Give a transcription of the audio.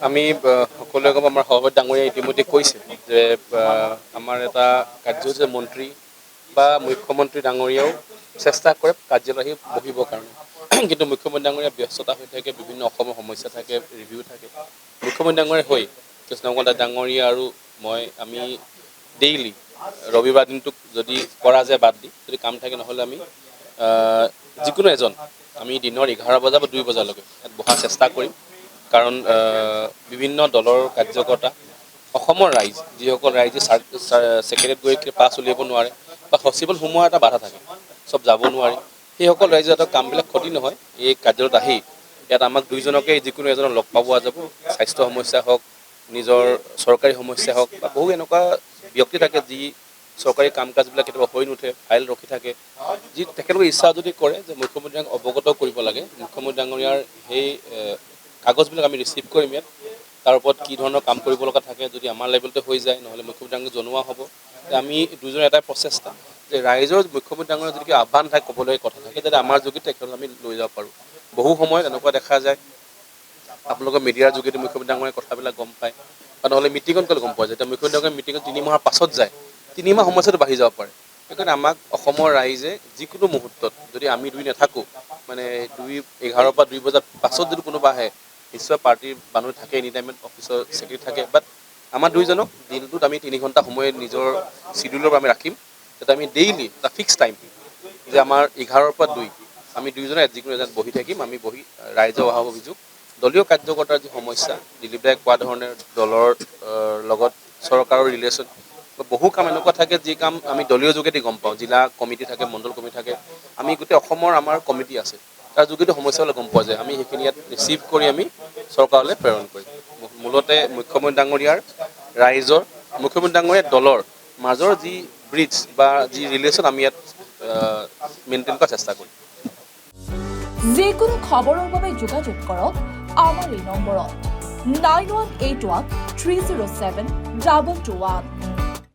আমি সকলোৱে গম আমাৰ সভাপতি ডাঙৰীয়াই ইতিমধ্যে কৈছে যে আমাৰ এটা কাৰ্যসূচী মন্ত্ৰী বা মুখ্যমন্ত্ৰী ডাঙৰীয়াও চেষ্টা কৰে কাৰ্যালয় বহিবৰ কাৰণে কিন্তু মুখ্যমন্ত্ৰী ডাঙৰীয়া ব্যস্ততা হৈ থাকে বিভিন্ন অসমৰ সমস্যা থাকে ৰিভিউ থাকে মুখ্যমন্ত্ৰী ডাঙৰীয়া হৈ কৃষ্ণকান্ত ডাঙৰীয়া আৰু আমি ডেইলি ৰবিবাৰ দিনটোক যদি কৰা যায় বাদ দি যদি কাম থাকে নহ'লে আমি যিকোনো এজন আমি দিনৰ 11 বজা বা 2 বজালৈকে ইয়াত বহাৰ চেষ্টা কৰিম কাৰণ বিভিন্ন দলৰ কাৰ্যকৰ্তা অসমৰ ৰাইজ যিসকল ৰাইজে ছেক্ৰেটাৰীত গৈ পাছ উলিয়াব নোৱাৰে বা সচিবল সোমোৱাৰ এটা বাধা থাকে চব যাব নোৱাৰে সেইসকল ৰাইজে যাতে কামবিলাক ক্ষতি নহয় এই কাৰ্যত আহি ইয়াত আমাক দুইজনকে যিকোনো এজনক লগ পাব যাব স্বাস্থ্য সমস্যা হওক নিজৰ চৰকাৰী সমস্যা হওক বা বহু এনেকুৱা ব্যক্তি থাকে যি চৰকাৰী কাম কাজবিলাক কেতিয়াবা হৈ নুঠে ফাইল ৰখি থাকে যি তেখেতলোকে ইচ্ছা যদি কৰে যে মুখ্যমন্ত্ৰীক অৱগত কৰিব লাগে মুখ্যমন্ত্ৰী ডাঙৰীয়াৰ সেই কাগজবিলাক আমি ৰিচিভ কৰিম ইয়াত তাৰ ওপৰত কি ধৰণৰ কাম কৰিব লগা থাকে যদি আমাৰ লেভেলতে হৈ যায় নহ'লে মুখ্যমন্ত্ৰী ডাঙৰীয়াক জনোৱা হ'ব আমি দুজনৰ এটাই প্ৰচেষ্টা যে ৰাইজৰ মুখ্যমন্ত্ৰী ডাঙৰীয়াৰ যদি আহ্বান থাকে ক'বলৈ কথা থাকে যাতে আমাৰ যোগেদি তেখেতক আমি লৈ যাব পাৰোঁ বহু সময়ত এনেকুৱা দেখা যায় আপোনালোকৰ মিডিয়াৰ যোগেদি মুখ্যমন্ত্ৰী ডাঙৰীয়াৰ কথাবিলাক গম পায় বা নহ'লে মিটিঙত গ'লে গম পোৱা যায় এতিয়া মুখ্যমন্ত্ৰী ডাঙৰীয়াৰ মিটিঙত 3 মাহৰ পাছত যায় 3 মাহ সমস্যাটো বাঢ়ি যাব পাৰে সেইকাৰণে আমাক অসমৰ ৰাইজে যিকোনো মুহূৰ্তত যদি আমি দুই নাথাকোঁ মানে 11 পৰা 2 বজাৰ পাছত যদি কোনোবা আহে নিশ্চয় পাৰ্টিৰ মানুহ থাকে এনি টাইমত অফিচৰ ছেক্ৰেটাৰী থাকে বাট আমাৰ দুইজনক দিনটোত আমি 3 ঘণ্টা সময় নিজৰ চিডিউলৰ আমি ৰাখিম যাতে আমি ডেইলি এটা ফিক্স টাইম যে আমাৰ 11 পৰা 2 আমি দুইজনে যিকোনো এজন বহি থাকিম আমি বহি ৰাইজৰ অহা অভিযোগ দলীয় কাৰ্যকৰ্তাৰ যি সমস্যা দিলীপ দাই কোৱা ধৰণে দলৰ লগত চৰকাৰৰ ৰিলেশ্যন বহু কাম এনেকুৱা থাকে যি কাম আমি দলীয় যোগেদি গম পাওঁ জিলা কমিটি থাকে মণ্ডল কমিটি থাকে আমি গোটেই অসমৰ আমাৰ কমিটি আছে তাৰ যোগেদি সমস্যাবিলাক গম পোৱা যায় আমি সেইখিনি ইয়াত ৰিচিভ কৰি আমি চৰকাৰলৈ প্ৰেৰণ কৰিম মূলতে মুখ্যমন্ত্ৰী ডাঙৰীয়াৰ ৰাইজৰ মুখ্যমন্ত্ৰী ডাঙৰীয়াৰ দলৰ মাজৰ যি ব্ৰিজ বা যি ৰিলেশ্যন আমি ইয়াত মেইনটেইন কৰাৰ চেষ্টা কৰিম যিকোনো খবৰৰ বাবে যোগাযোগ কৰক আমাৰ এই নম্বৰত 9181 307 2221